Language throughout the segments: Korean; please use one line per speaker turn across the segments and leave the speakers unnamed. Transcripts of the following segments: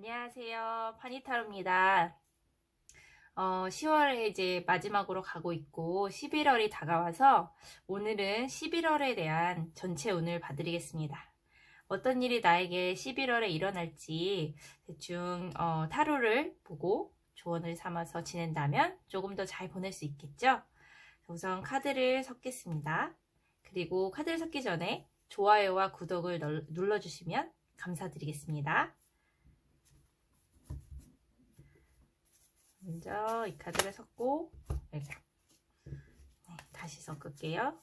안녕하세요. 파니타로입니다. 10월에 이제 마지막으로 가고 있고 11월이 다가와서 오늘은 11월에 대한 전체 운을 봐드리겠습니다. 어떤 일이 나에게 11월에 일어날지 대충 타로를 보고 조언을 삼아서 지낸다면 조금 더 잘 보낼 수 있겠죠? 우선 카드를 섞겠습니다. 그리고 카드를 섞기 전에 좋아요와 구독을 눌러주시면 감사드리겠습니다. 먼저 이 카드를 섞고 다시 섞을게요.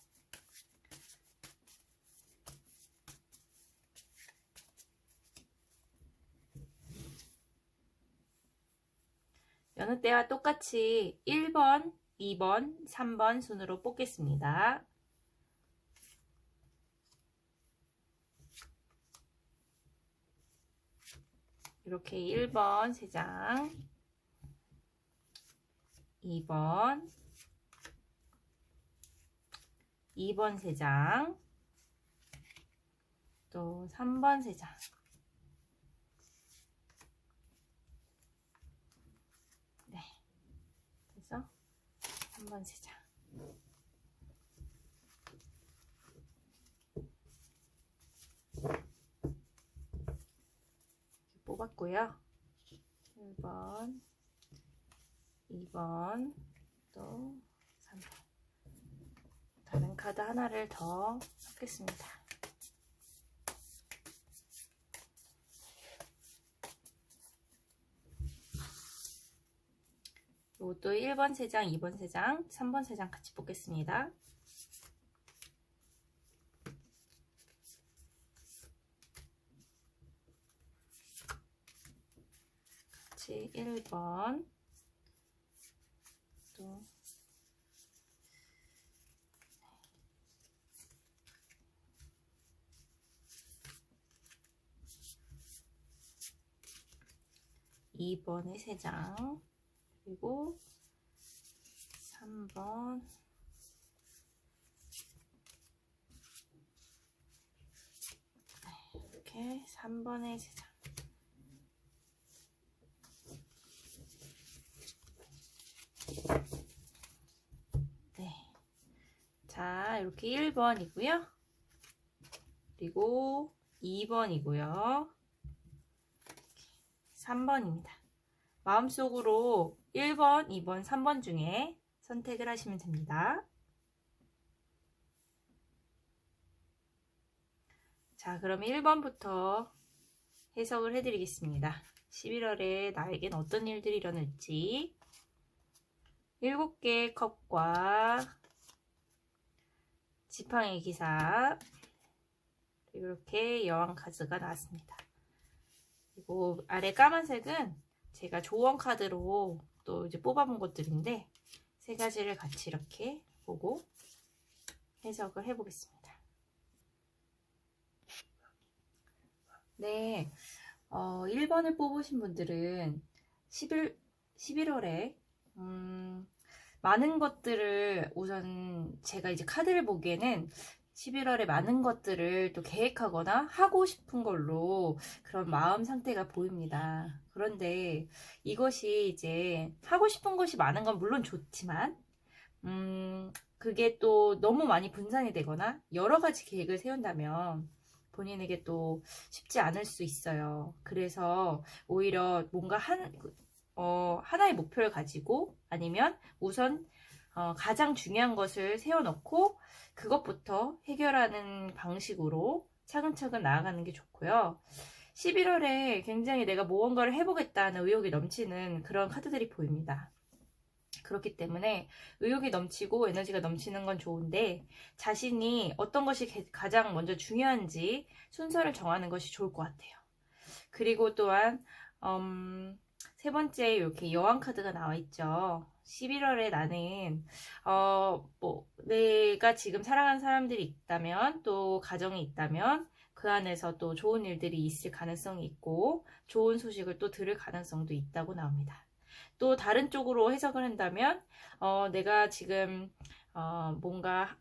여느 때와 똑같이 1번, 2번, 3번 순으로 뽑겠습니다. 이렇게 1번 3장, 2번 3장, 또 3번 3장. 네, 그래서 3번 3장. 뽑았고요. 1번, 2번, 또 3번. 다른 카드 하나를 더 섞겠습니다. 이것도 1번 3장, 2번 3장, 3번 3장 같이 뽑겠습니다. 같이 1번, 또 2번에 3장, 그리고 3번, 이렇게 3번에 3장. 네. 자, 이렇게 1번이고요. 그리고 2번이고요. 3번입니다. 마음속으로 1번, 2번, 3번 중에 선택을 하시면 됩니다. 자, 그럼 1번부터 해석을 해드리겠습니다. 11월에 나에겐 어떤 일들이 일어날지. 7개의 컵과 지팡이 기사, 그리고 이렇게 여왕 카드가 나왔습니다. 그리고 아래 까만색은 제가 조언 카드로 또 이제 뽑아본 것들인데 세 가지를 같이 이렇게 보고 해석을 해보겠습니다. 네, 1번을 뽑으신 분들은 11월에 많은 것들을 우선 제가 이제 카드를 보기에는 11월에 많은 것들을 또 계획하거나 하고 싶은 걸로 그런 마음 상태가 보입니다. 그런데 이것이 이제 하고 싶은 것이 많은 건 물론 좋지만 그게 또 너무 많이 분산이 되거나 여러 가지 계획을 세운다면 본인에게 또 쉽지 않을 수 있어요. 그래서 오히려 뭔가 하나의 목표를 가지고 아니면 우선 가장 중요한 것을 세워놓고 그것부터 해결하는 방식으로 차근차근 나아가는 게 좋고요. 11월에 굉장히 내가 무언가를 해보겠다는 의욕이 넘치는 그런 카드들이 보입니다. 그렇기 때문에 의욕이 넘치고 에너지가 넘치는 건 좋은데 자신이 어떤 것이 가장 먼저 중요한지 순서를 정하는 것이 좋을 것 같아요. 그리고 또한 세 번째 이렇게 여왕 카드가 나와 있죠. 11월에 나는 내가 지금 사랑하는 사람들이 있다면 또 가정이 있다면 그 안에서 또 좋은 일들이 있을 가능성이 있고 좋은 소식을 또 들을 가능성도 있다고 나옵니다. 또 다른 쪽으로 해석을 한다면 내가 지금 뭔가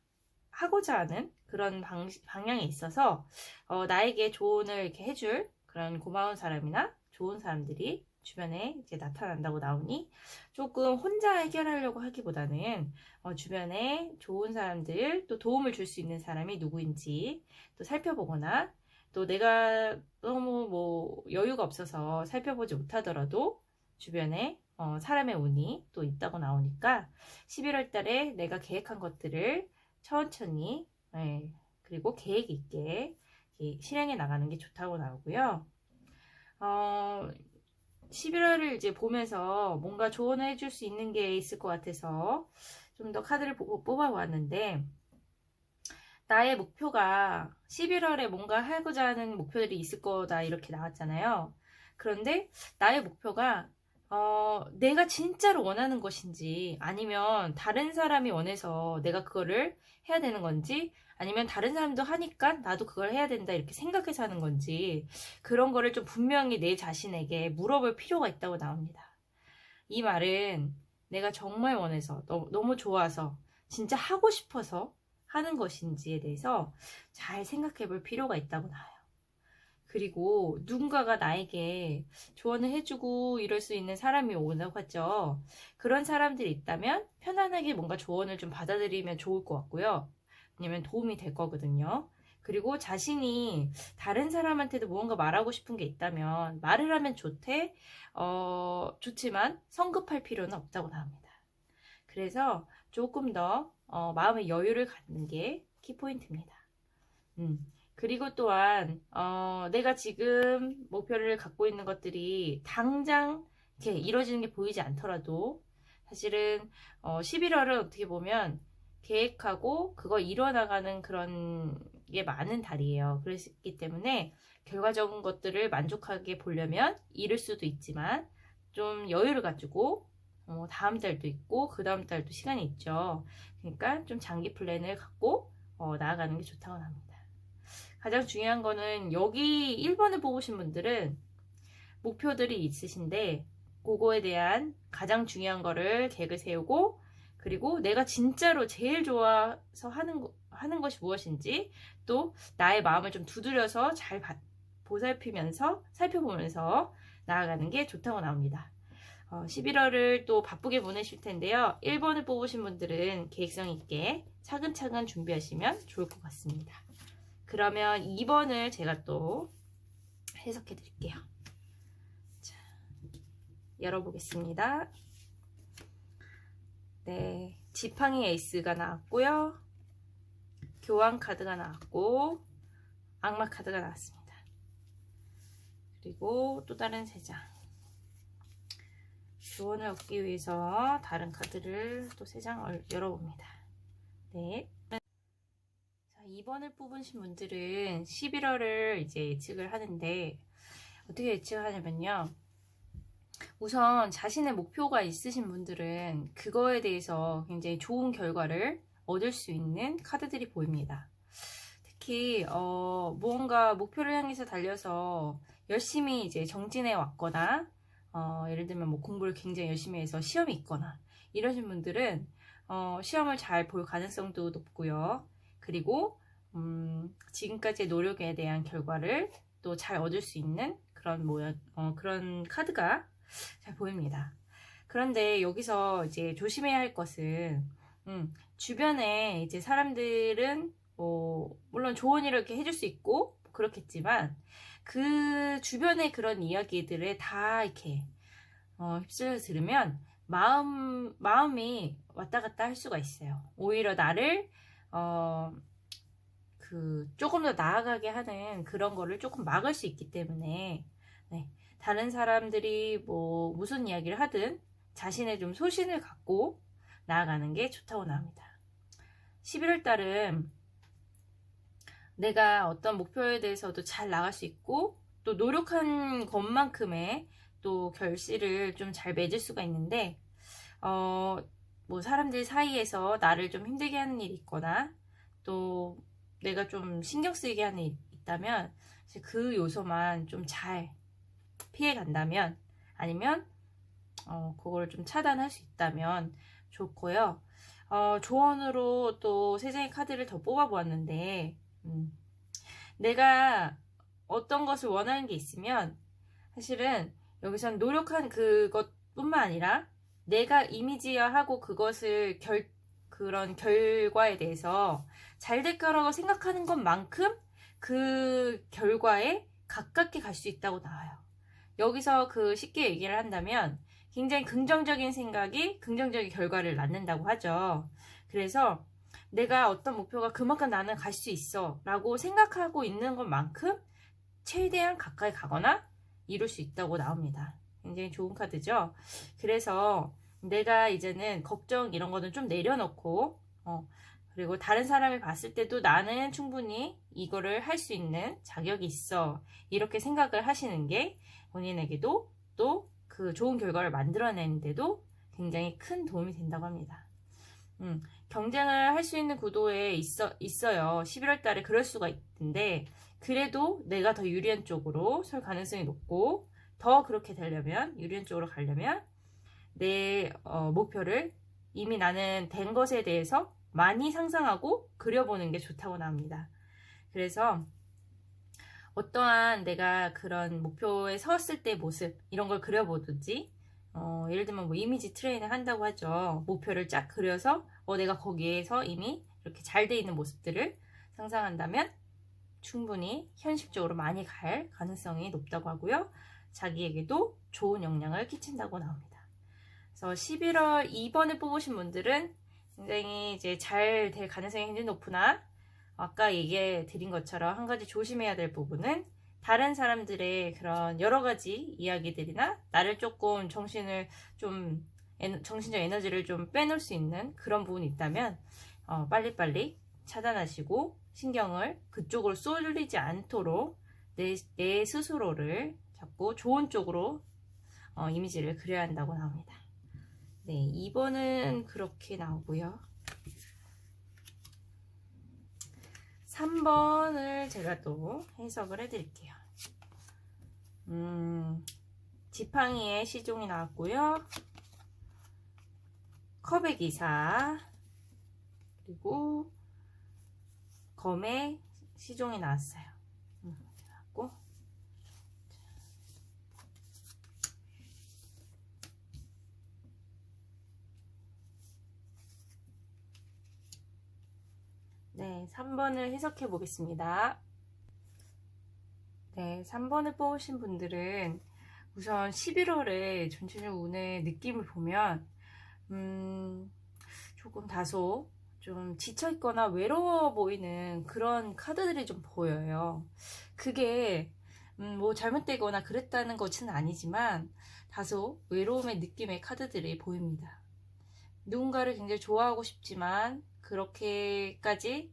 하고자 하는 그런 방향에 있어서 나에게 조언을 이렇게 해줄 그런 고마운 사람이나 좋은 사람들이 주변에 이제 나타난다고 나오니 조금 혼자 해결하려고 하기보다는 주변에 좋은 사람들, 또 도움을 줄 수 있는 사람이 누구인지 또 살펴보거나, 또 내가 너무 뭐 여유가 없어서 살펴보지 못하더라도 주변에 사람의 운이 또 있다고 나오니까 11월 달에 내가 계획한 것들을 천천히, 그리고 계획 있게 실행해 나가는 게 좋다고 나오고요. 11월을 이제 보면서 뭔가 조언을 해줄 수 있는 게 있을 것 같아서 좀 더 카드를 뽑아보았는데, 나의 목표가 11월에 뭔가 하고자 하는 목표들이 있을 거다 이렇게 나왔잖아요. 그런데 나의 목표가 내가 진짜로 원하는 것인지, 아니면 다른 사람이 원해서 내가 그거를 해야 되는 건지, 아니면 다른 사람도 하니까 나도 그걸 해야 된다 이렇게 생각해서 하는 건지, 그런 거를 좀 분명히 내 자신에게 물어볼 필요가 있다고 나옵니다. 이 말은 내가 정말 원해서, 너무 좋아서, 진짜 하고 싶어서 하는 것인지에 대해서 잘 생각해 볼 필요가 있다고 나와요. 그리고 누군가가 나에게 조언을 해주고 이럴 수 있는 사람이 오다고 하죠. 그런 사람들이 있다면 편안하게 뭔가 조언을 좀 받아들이면 좋을 것 같고요. 왜냐면 도움이 될 거거든요. 그리고 자신이 다른 사람한테도 무언가 말하고 싶은 게 있다면 말을 하면 좋지만 성급할 필요는 없다고 나옵니다. 그래서 조금 더 마음의 여유를 갖는 게 키포인트입니다. 그리고 또한 내가 지금 목표를 갖고 있는 것들이 당장 이렇게 이루어지는 게 보이지 않더라도, 사실은 11월은 어떻게 보면 계획하고 그거 이뤄나가는 그런 게 많은 달이에요. 그렇기 때문에 결과적인 것들을 만족하게 보려면 이를 수도 있지만, 좀 여유를 가지고 다음 달도 있고 그 다음 달도 시간이 있죠. 그러니까 좀 장기 플랜을 갖고 나아가는 게 좋다고 합니다. 가장 중요한 거는, 여기 1번을 뽑으신 분들은 목표들이 있으신데 그거에 대한 가장 중요한 거를 계획을 세우고, 그리고 내가 진짜로 제일 좋아서 하는 것이 무엇인지, 또 나의 마음을 좀 두드려서 잘 살펴보면서 나아가는 게 좋다고 나옵니다. 11월을 또 바쁘게 보내실 텐데요. 1번을 뽑으신 분들은 계획성 있게 차근차근 준비하시면 좋을 것 같습니다. 그러면 2번을 제가 또 해석해 드릴게요. 자, 열어보겠습니다. 네, 지팡이 에이스가 나왔고요. 교황 카드가 나왔고, 악마 카드가 나왔습니다. 그리고 또 다른 3장. 조언을 얻기 위해서 다른 카드를 또 3장 열어봅니다. 네. 자, 2번을 뽑으신 분들은 11월을 이제 예측을 하는데, 어떻게 예측하냐면요. 우선 자신의 목표가 있으신 분들은 그거에 대해서 굉장히 좋은 결과를 얻을 수 있는 카드들이 보입니다. 특히 무언가 목표를 향해서 달려서 열심히 이제 정진해 왔거나, 예를 들면 뭐 공부를 굉장히 열심히 해서 시험이 있거나 이러신 분들은 시험을 잘 볼 가능성도 높고요. 그리고 지금까지의 노력에 대한 결과를 또 잘 얻을 수 있는 그런 카드가 잘 보입니다. 그런데 여기서 이제 조심해야 할 것은, 주변에 이제 사람들은 물론 조언을 이렇게 해줄 수 있고 그렇겠지만, 그 주변의 그런 이야기들에 다 이렇게 휩쓸려 들으면 마음이 왔다 갔다 할 수가 있어요. 오히려 나를 조금 더 나아가게 하는 그런 거를 조금 막을 수 있기 때문에, 네, 다른 사람들이 무슨 이야기를 하든 자신의 좀 소신을 갖고 나아가는 게 좋다고 나옵니다. 11월 달은 내가 어떤 목표에 대해서도 잘 나갈 수 있고, 또 노력한 것만큼의 또 결실을 좀 잘 맺을 수가 있는데, 사람들 사이에서 나를 좀 힘들게 하는 일이 있거나, 또 내가 좀 신경 쓰이게 하는 일이 있다면, 그 요소만 좀 잘 피해 간다면, 아니면 그걸 좀 차단할 수 있다면 좋고요. 조언으로 또 3장의 카드를 더 뽑아 보았는데, 내가 어떤 것을 원하는 게 있으면 사실은 여기선 노력한 그것뿐만 아니라 내가 이미지화하고 그것을 그런 결과에 대해서 잘 될 거라고 생각하는 것만큼 그 결과에 가깝게 갈 수 있다고 나와요. 여기서 쉽게 얘기를 한다면 굉장히 긍정적인 생각이 긍정적인 결과를 낳는다고 하죠. 그래서 내가 어떤 목표가 그만큼 나는 갈 수 있어 라고 생각하고 있는 것만큼 최대한 가까이 가거나 이룰 수 있다고 나옵니다. 굉장히 좋은 카드죠. 그래서 내가 이제는 걱정 이런 거는 좀 내려놓고 그리고 다른 사람이 봤을 때도 나는 충분히 이거를 할 수 있는 자격이 있어 이렇게 생각을 하시는 게 본인에게도 또 그 좋은 결과를 만들어내는데도 굉장히 큰 도움이 된다고 합니다. 경쟁을 할 수 있는 구도에 있어요. 11월 달에 그럴 수가 있는데 그래도 내가 더 유리한 쪽으로 설 가능성이 높고 더 그렇게 되려면 유리한 쪽으로 가려면 내 목표를 이미 나는 된 것에 대해서 많이 상상하고 그려보는 게 좋다고 나옵니다. 그래서 어떠한 내가 그런 목표에 섰을 때 모습 이런 걸 그려보든지 예를 들면 뭐 이미지 트레이닝 한다고 하죠. 목표를 쫙 그려서 내가 거기에서 이미 이렇게 잘 돼 있는 모습들을 상상한다면 충분히 현실적으로 많이 갈 가능성이 높다고 하고요. 자기에게도 좋은 영향을 끼친다고 나옵니다. 그래서 11월 2번을 뽑으신 분들은 굉장히 이제 잘 될 가능성이 굉장히 높으나 아까 얘기해 드린 것처럼 한 가지 조심해야 될 부분은 다른 사람들의 그런 여러 가지 이야기들이나 나를 조금 정신적 에너지를 좀 빼놓을 수 있는 그런 부분이 있다면 빨리빨리 차단하시고 신경을 그쪽으로 쏠리지 않도록 내 스스로를 자꾸 좋은 쪽으로 이미지를 그려야 한다고 나옵니다. 네, 2번은 그렇게 나오고요. 3번을 제가 또 해석을 해드릴게요. 지팡이의 시종이 나왔고요. 컵의 기사 그리고 검의 시종이 나왔어요. 나왔고 네, 3번을 해석해 보겠습니다. 네, 3번을 뽑으신 분들은 우선 11월에 전체적 운의 느낌을 보면 조금 다소 좀 지쳐있거나 외로워 보이는 그런 카드들이 좀 보여요. 그게 뭐 잘못되거나 그랬다는 것은 아니지만 다소 외로움의 느낌의 카드들이 보입니다. 누군가를 굉장히 좋아하고 싶지만 그렇게까지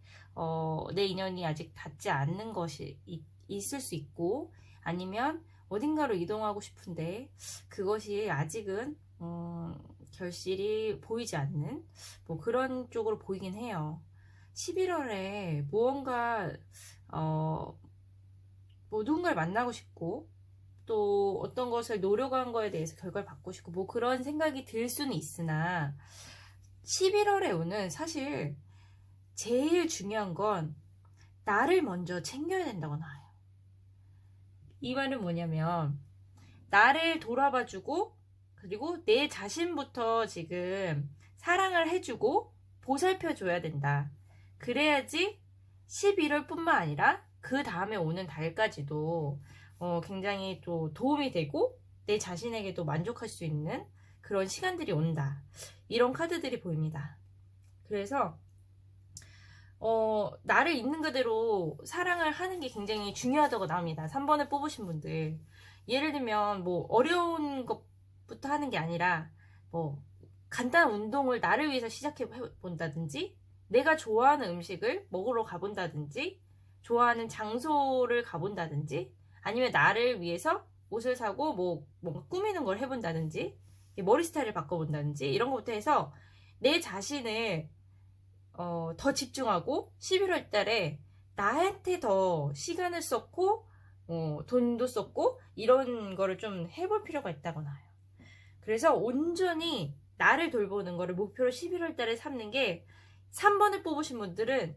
내 인연이 아직 닿지 않는 것이 있을 수 있고 아니면 어딘가로 이동하고 싶은데 그것이 아직은 결실이 보이지 않는 뭐 그런 쪽으로 보이긴 해요. 11월에 무언가 뭐 누군가를 만나고 싶고 또 어떤 것을 노력한 거에 대해서 결과를 받고 싶고 뭐 그런 생각이 들 수는 있으나 11월의 운은 사실 제일 중요한 건 나를 먼저 챙겨야 된다고 나와요. 이 말은 뭐냐면 나를 돌아봐주고 그리고 내 자신부터 지금 사랑을 해주고 보살펴줘야 된다. 그래야지 11월 뿐만 아니라 그 다음에 오는 달까지도 굉장히 또 도움이 되고 내 자신에게도 만족할 수 있는 그런 시간들이 온다. 이런 카드들이 보입니다. 그래서 나를 있는 그대로 사랑을 하는 게 굉장히 중요하다고 나옵니다. 3번을 뽑으신 분들 예를 들면 뭐 어려운 것부터 하는 게 아니라 뭐 간단한 운동을 나를 위해서 시작해 본다든지 내가 좋아하는 음식을 먹으러 가본다든지 좋아하는 장소를 가본다든지 아니면 나를 위해서 옷을 사고 뭐 뭔가 꾸미는 걸 해본다든지 머리 스타일을 바꿔본다든지 이런 것부터 해서 내 자신을 더 집중하고 11월 달에 나한테 더 시간을 썼고 돈도 썼고 이런 거를 좀 해볼 필요가 있다고 나와요. 그래서 온전히 나를 돌보는 거를 목표로 11월 달에 삼는 게 3번을 뽑으신 분들은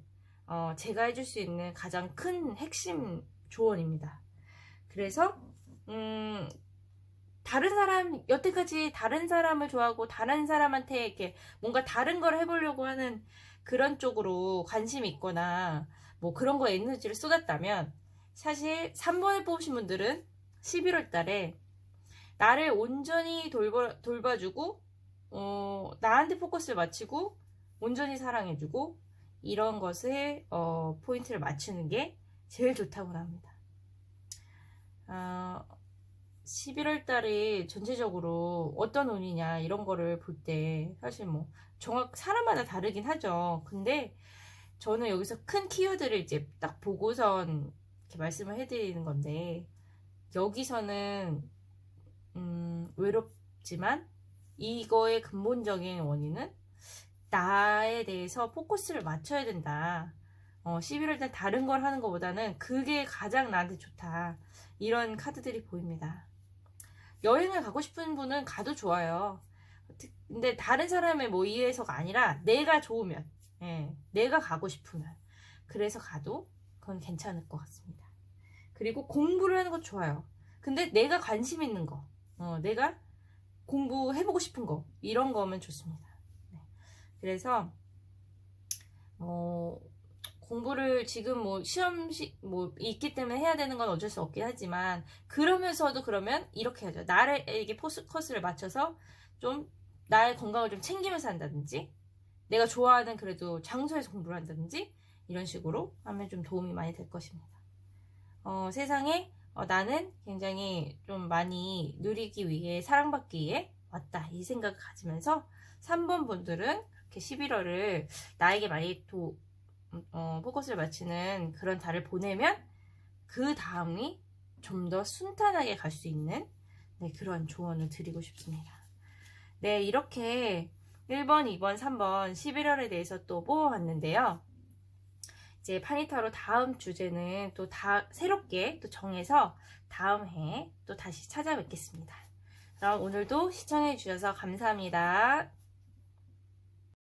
제가 해줄 수 있는 가장 큰 핵심 조언입니다. 그래서 다른 사람, 여태까지 다른 사람을 좋아하고 다른 사람한테 이렇게 뭔가 다른 걸 해보려고 하는 그런 쪽으로 관심이 있거나 뭐 그런 거에 에너지를 쏟았다면, 사실 3번을 뽑으신 분들은 11월 달에 나를 온전히 돌봐주고, 나한테 포커스를 맞추고, 온전히 사랑해주고, 이런 것에, 포인트를 맞추는 게 제일 좋다고 합니다. 11월 달에 전체적으로 어떤 운이냐, 이런 거를 볼 때, 사실 뭐, 사람마다 다르긴 하죠. 근데, 저는 여기서 큰 키워드를 이제 딱 보고선 이렇게 말씀을 해드리는 건데, 여기서는 외롭지만 이거의 근본적인 원인은 나에 대해서 포커스를 맞춰야 된다. 11월 달 다른 걸 하는 것보다는 그게 가장 나한테 좋다. 이런 카드들이 보입니다. 여행을 가고 싶은 분은 가도 좋아요. 근데 다른 사람의 뭐 이해해서가 아니라 내가 좋으면, 내가 가고 싶으면, 그래서 가도 그건 괜찮을 것 같습니다. 그리고 공부를 하는 것 좋아요. 근데 내가 관심 있는 거, 내가 공부해보고 싶은 거, 이런 거면 좋습니다. 네. 그래서 공부를 지금 뭐 시험식 뭐 있기 때문에 해야 되는 건 어쩔 수 없긴 하지만, 그러면서도 그러면 이렇게 하죠. 나에게 포커스를 맞춰서 좀 나의 건강을 좀 챙기면서 한다든지, 내가 좋아하는 그래도 장소에서 공부를 한다든지, 이런 식으로 하면 좀 도움이 많이 될 것입니다. 세상에 나는 굉장히 좀 많이 누리기 위해, 사랑받기 위해 왔다, 이 생각을 가지면서 3번 분들은 그렇게 11월을 나에게 많이 포커스를 맞추는 그런 달을 보내면 그 다음이 좀 더 순탄하게 갈 수 있는, 그런 조언을 드리고 싶습니다. 네, 이렇게 1번, 2번, 3번 11월에 대해서 또 뽑아봤는데요. 이제 파니타로 다음 주제는 또 새롭게 또 정해서 다음 해 또 다시 찾아뵙겠습니다. 그럼 오늘도 시청해 주셔서 감사합니다.